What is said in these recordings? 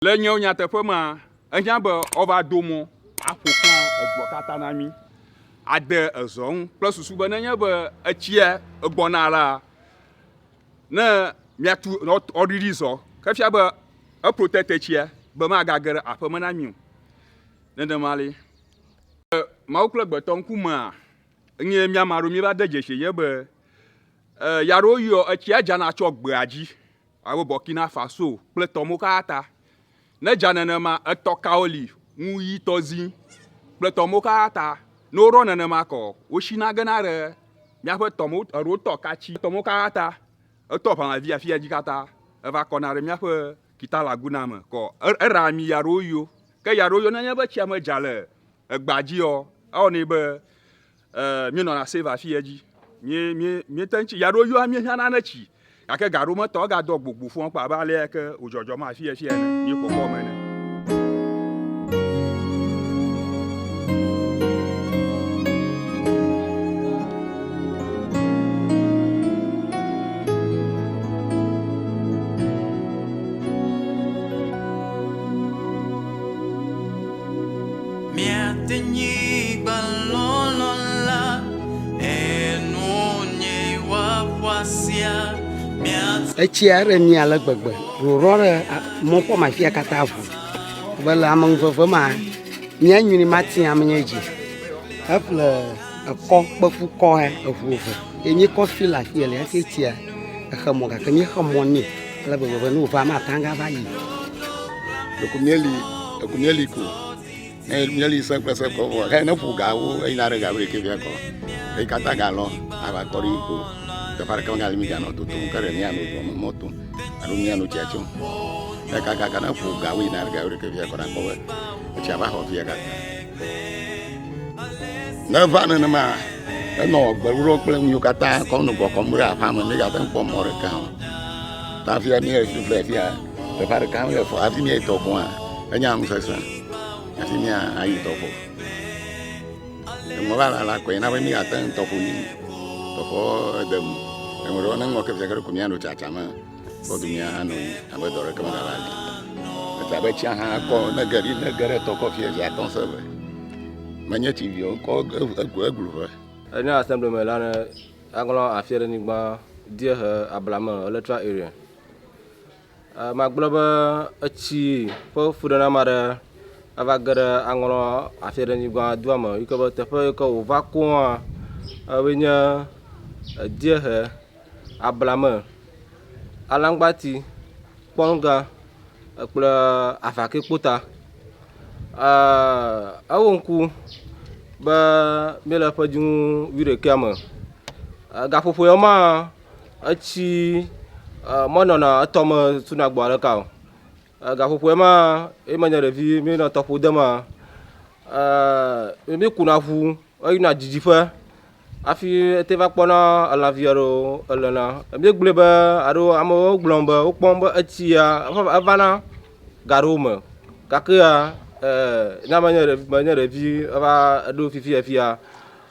Le nyo nyateƒe ma enya be ova do mo aƒoxlã egbɔ katã na mi ade ezɔ ŋu kple susu be nenye be etsia egbɔna la ne miatu ɔɖiɖi zɔ ke fia be eprotete tsia be magage ɖe aƒeme na mi o. Nenema li Mawu kple gbetɔ ŋkumea nye miama ɖo mi va de dzesi ye be ya ɖewo yɔ etsia dzana tsɔ gbea dzi abe Burkina Faso kple tɔmo katã. Ne dza nenema etɔ kawo li ŋu ɣitɔ zi kple tɔmo katã ne woɖɔ nenema kɔ woshina gena ɖe miaƒe tɔmo eɖewo tɔ katsi tɔmo katã etɔ ʋamavi afia dzi katã eva kɔna ɖe miaƒe Kita Laguna me kɔ eɖa ami ya ɖewo yio ke ya ɖewo yio nenye be tsia me dza le egba dzi o awɔnɛ be mienɔna save afia dzi miete ŋtsi ya ɖewo yio miehiã ne tsi gake ga ɖewo metɔ egadɔ gbogbo fún kpa abe alea ke wodzɔdzɔm afia ene mikpɔkpɔ me ene. Etsia ɖe mia le gbegbe ɖoɖɔ ɖe mɔƒɔ mafia katã ʋu be le amenuveve ma mianyui mati amenye dzi eƒle ekɔ kpeƒu kɔ eʋu eve enyi kɔfi le afia le eke tsia exe mɔ gake mi xe mɔ nɛ le gbegbe ne wòva mata gava yi. Eku mieli ko ne mieli se kple se kɔ he ne ƒo gawo eyina ɖe gawo ɖeke via kɔ eyi katã galɔ ava kɔ ɖi ko teƒe aɖeke megali mi ganɔ totom ke ɖe mianɔ dɔme mɔto alo mianɔ tsia tsom ekaka ne ƒo gawo yina ɖe gawo ɖeke via kɔ nakpɔ be etsia va xɔ fia katã. Ne va nenema enɔ gbeɖuɖɔ kple nuwo katã kɔm nɔ kɔkɔm ɖe aƒea me ne gate kpɔ mɔ ɖeka o ta fia mi efifle fia teƒe aɖeka le fɔ hafi mietɔ ƒoa enya ŋusesẽ hafi miayi tɔƒo emɔ va la kɔe na be mi gate tɔƒo yi tɔƒo edem eŋuɖɔ ne ŋɔ ke fia ke ko mianɔ tsatsame kɔdu mianɔ yi abe dɔ ɖeke megala li eta be tsia hã kɔ ne ge ɖe tɔ kɔ fia via tɔ sebe menye tsiviwo kɔ eglu ʋe. Ene assembly la ne aŋlɔ afia ɖe nyigba die he ablame electoral area magblɔ be etsi ƒe fuɖenama ɖe eva ge ɖe aŋlɔ afia ɖe nyigba dua me yi ke be teƒe yi ke wòva koa ewoe nye die he ablame alãgbati kpɔnga kple avake kpota ewo ŋku be míele ƒe dzinu 11 me gaƒoƒo ya ma etsi menɔna etɔme suna gbɔ aɖeka o gaƒoƒo ya ma ye menye ɖevi míenɔ tɔƒo de ma mi kuna ʋu eyina dzidziƒe hafi ete va kpɔna elãvi aɖewo elena míegblɔe be alo amewo gblɔm be wokpɔm be etsia evana ga ɖewo me gakea ne menye ɖevi eva eɖo fifi fia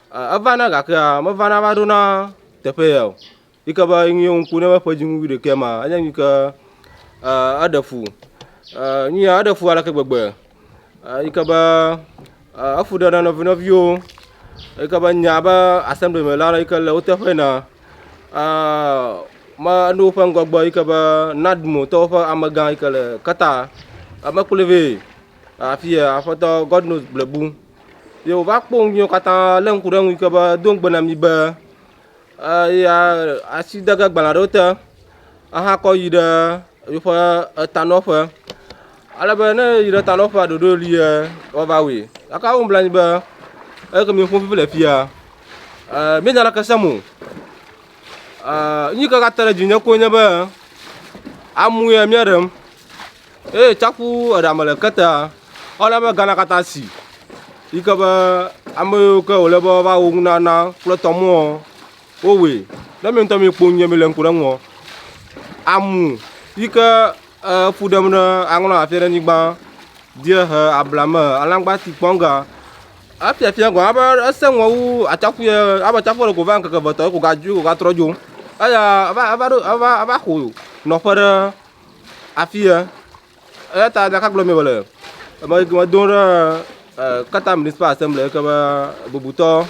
evana gakea mevana va ɖona teƒe ya o yi ke be nye ŋku ne ƒe dzinu 11 ma enye yi ke eɖe fu nyia eɖe fu aleke gbegbe yi ke be efu ɖe nɔviwo yi ke be nya be assembly me la yi ke le wo teƒe na me ne woƒe ŋgɔgbe yi ke be nadmo tɔwo ƒe amegã yi ke le kata mekplɔe vɛ afi aƒetɔ God knows blebu ye wòva kpɔ nuwo katã le ŋku ɖe ŋu yi ke be do ŋgbe na mi be ya asi de ge gbalẽ ɖewo te aha kɔ yi ɖe yeƒe etanɔƒe alebe ne yi ɖe tanɔƒea ɖoɖo li wova woe gake wo bla anyi be eke mi ƒo fifi le fia míenya leke sem o yi ke gate ɖe dzinye koe nye be amu ya mía ɖem eye tsaƒu eɖame le ketea wole be Ghana katã si yi ke be ame yiwo ke wòle be va wo ŋunana kple tɔmɔ wowoe ne mi ŋutɔ mi kpo nye mi le ŋku ɖe ŋu amu yi ke fu ɖem ɖe aŋlɔ afia ɖe nyigba die he ablame alãgbati kpɔnga afiafia gɔ̃ abe esẽ ŋɔ wu atsaƒu ye abe tsaƒu le ko va ŋkeke vetɔ ko gatrɔ dzo eya eva xɔ nɔƒe ɖe afi ye eya ta ɖaka gblɔ mi wòle medom ɖe kata municipal assembly ke be bubutɔ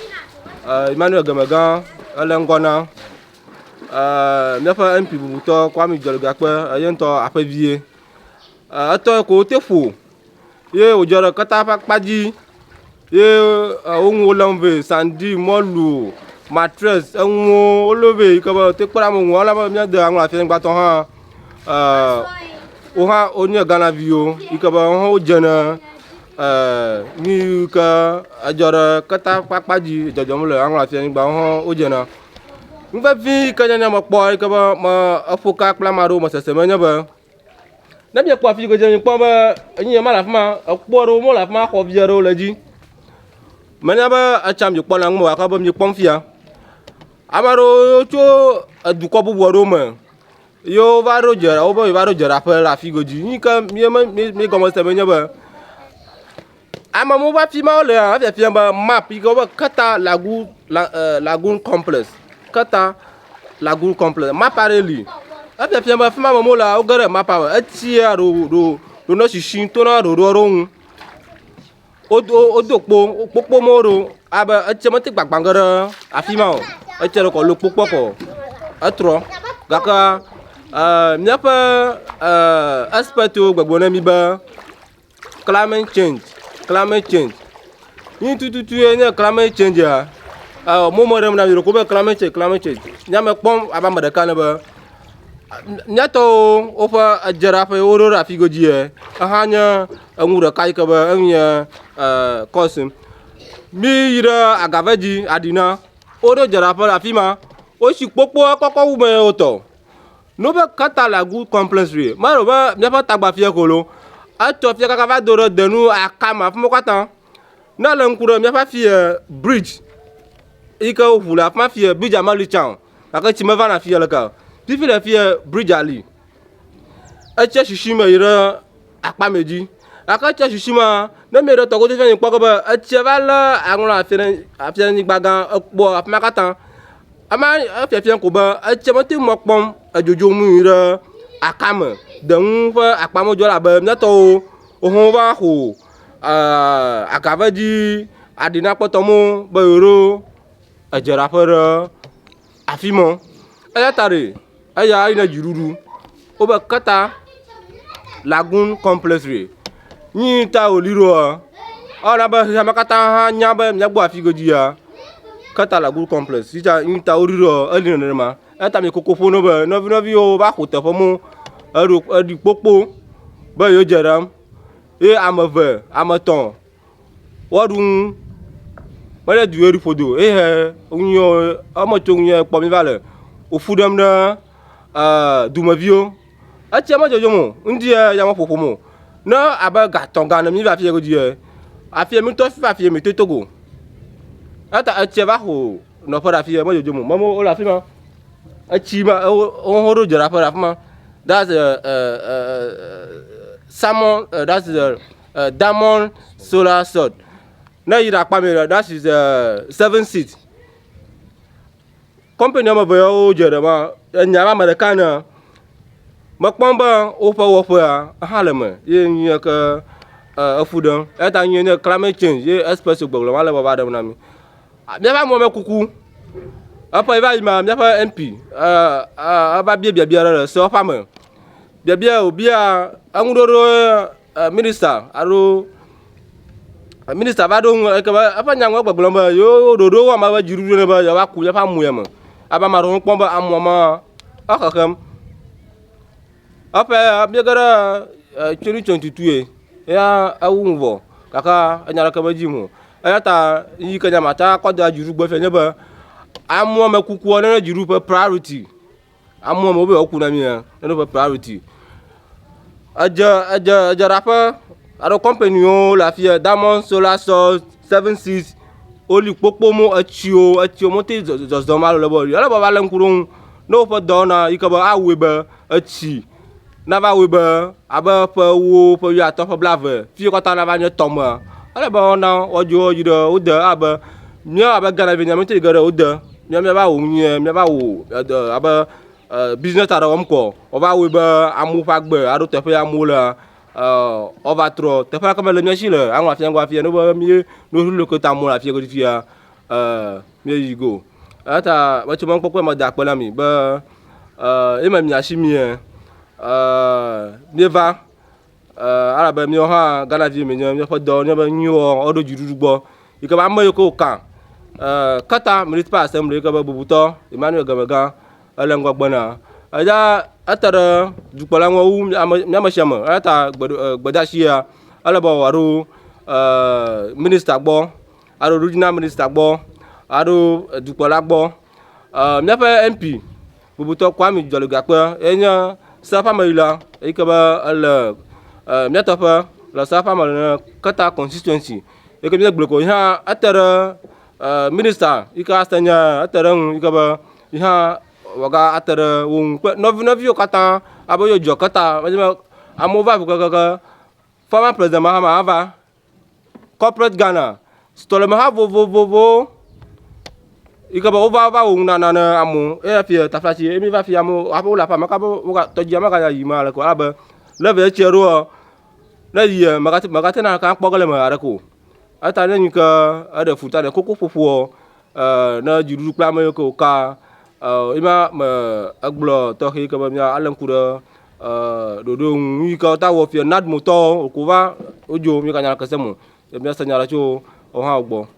Emmanuel Gemegã ele ŋgɔ na míaƒe MP bubutɔ Kwame Dzɔlegakpe eye ŋutɔ aƒevie etɔ ko wote ƒo ye wòdzɔ ɖe kata ƒe akpa dzi ye woŋuwo lém vɛ sandi mɔlu matres eŋuwo wolé vɛ yi ke be te kpe ɖe ame ŋuwo be míade aŋlɔ afi anyigbatɔ hã wo hã wonye Ghanaviwo yi ke be wodze ne nu yi ke edzɔ ɖe kata ƒe akpa dzi dzɔdzɔm le aŋlɔ afi anyigba wo hã wodze na nuvevi yi ke nye mekpɔ yi ke be me eƒo ka kple ame aɖewo me sese me nye be ne miekpɔ afi yi ke dze mikpɔ be enyi ma le afi ma ekpɔ aɖewo me le afi ma xɔ vi aɖewo le dzi menya be etsam mikpɔ na ŋu me gake be mikpɔm fia ame aɖewo tso edukɔ bubu aɖewo me yewo va ɖo dze wobe va ɖo dzeraƒe le afi godzi yi ke mi gɔme se me nye be ame amewo va fi ma wole efiafia be map yi ke wobe kata lagoon complex kata lagoon complex map aɖe li efiafia be afi ma amewo le woge ɖe map me etsia ɖo ne sisi to na ɖoɖo aɖewo ŋu wodo kpokpo mo ɖo abe etsia mete gbagbã ge ɖe afi ma o etsia ɖe kɔ lo kpokpo kɔ etrɔ gake míaƒe expertwo gbegblɔ na mi be climate change yi tututu ye nye climate change ya mo me ɖem na mi ɖeko be climate change nyame kpɔm abe ame ɖeka ne be míatɔwo woƒe edzeraƒe wo ɖo ɖe afi godzi ye ehã nye eŋu ɖeka yi ke be enye kɔsim mi yi ɖe agave dzi aɖina wo ɖo dzeraƒe le afi ma wosi kpokpo kɔkɔ wu me wotɔ no be kata lagoon complex re maɖo be míaƒe tagbafia kolo etɔ fia kaka va do ɖe denu akame afi ma katã ne le ŋku ɖe míaƒe afi bridge yi ke woʋu le afi ma fi bridge ameli tsã o gake tsi meva na afi le ka fifi le fi bridge ali etsia sisi me yi ɖe akpa me dzi gake etsia sisi me ne mi ɖe tɔgɔ fia kpɔ ke be etsia va lé aŋlɔ afi anyigba gã ekpɔ afi ma katã ama efiafia ko be etsia mete mo kpɔm edzodzo mu yi ɖe akame deŋu ƒe akpa me dzɔ abe míatɔwo wo va xɔ agave dzi aɖina kpɔtɔmo be yewo ɖo edzeraƒe ɖe afi ma eya ta ɖe eya yina dziɖuɖu wobe kata lagoon complex re nyi ta wòli ɖoa ewɔna be xexea me katã hã nya be míagbɔ afi godzi ya kata lagoon complex yi ta woɖi ɖo eli nenema eya ta mi koko ƒo no be nɔviwo va xɔ teƒe mo eɖi kpokpo be yewo dze ɖem ye ame eve ame etɔ̃ woaɖu ŋu mele du yewo ɖi ƒodo eye ŋuwo eme tso ŋu kpɔ mi va le wofu ɖem ɖe dumeviwo etsia me dzɔdzɔm o ŋdi ya me ƒoƒom o ne abe gatɔ̃ gã ne mi va afi godzi ye afi mi tɔ fi afi mi to togo eta etsia va xɔ nɔƒe ɖe afi me dzɔdzɔm o mɔmo wole afi ma etsi ma wo ɖo dzeraƒe ɖe afi ma that's salmon that's diamond solar salt ne yi ɖe akpa mi that is 7 seat company ame eve yawo dze ɖe ma enya ame ɖeka ne mekpɔm be woƒe wɔƒea hã le me ye nye ke efu ɖem eta nye ne climate change ye expresso gbegblɔ ma le baba ɖem na mi míaƒe amewo kuku eƒe va yi ma míaƒe MP eva bia biabia ɖe le sewoƒe me biabia wòbia eŋuɖoɖo minista alo minista va ɖo ŋu eke be eƒe nyaŋua gbegblɔm be yewo ɖoɖo wɔm abe dziɖuɖu ne be yewoa ku míaƒe amu ya me abe ame aɖewo kpɔm be amua ma exexem eƒe míege ɖe 2022 ye ya ewu ŋu vɔ kaka enya ɖeke medzi mo eya ta yi ke nyamata kɔ da dziɖugbe fia nye be amu me kukuwo ne dziɖuƒe priority amu me wo be woku na mi ne ƒe priority edzeraƒe alo companywo le afi diamond solar salt 76 woli kpokpo mo etsiwo mete zɔzɔm alo le be ale be va le ŋku ɖo ŋu ne woƒe dɔwɔna yi ke be awɔe be etsi nava wɔe be abe ƒe wo ƒe wuiatɔ̃ ƒe blaeve fi kɔta nava nye tɔme ale be wɔna wodzo yi ɖe wode abe mía abe Ghana vi nyame te ge ɖe wode míava wɔ nyuie míava wɔ abe business aɖe wɔm kɔ wova wɔe be amewo ƒe agbe alo teƒe amewo le on va trop te pas comme le mien si le on va faire nous mieux nous le que tamu la fier que fia mieux yigo ata wa tu man pourquoi ma da la mi ba e ma mi ashimi mieux va ala ba mi ha gana vie mi mi fa do ni ba nyu o do judu gbo e ka ba mo ko kan kata minute pas assembly ka ba bubuto Emmanuel Gamaga ala ngwa gbona aja atara dukpala ngwa u mi shama ata gbadashia ala ba waru minister gbo aro regional minister gbo aro dukpala gbo mi fa MP bubuto Kwame Jologakpe enya safa maila e ka ba ala mi ta fa la safa mal kata constituency e ka mi gboko ha atara minister ika astanya atara ika ba ha waga atara won novio kata aboyo jo kata amova ka former president Mahama ava corporate Ghana stolema ha vo ika ba ova won na amu e fi taflachi emi va fi amu abo la pa maka bo ga toji amaka ya yima la ko aba leve chero na yi magati na kan kpogale ma arako ata ne nyika ada futa de koko popo na jiru kla ma ko ka ima aglo to hi ka ba mi alan kura do ngi ka ta wo fi nad moto ko va ojo mi ka nyala kasemo e mi sa nyala cho o ha ogbo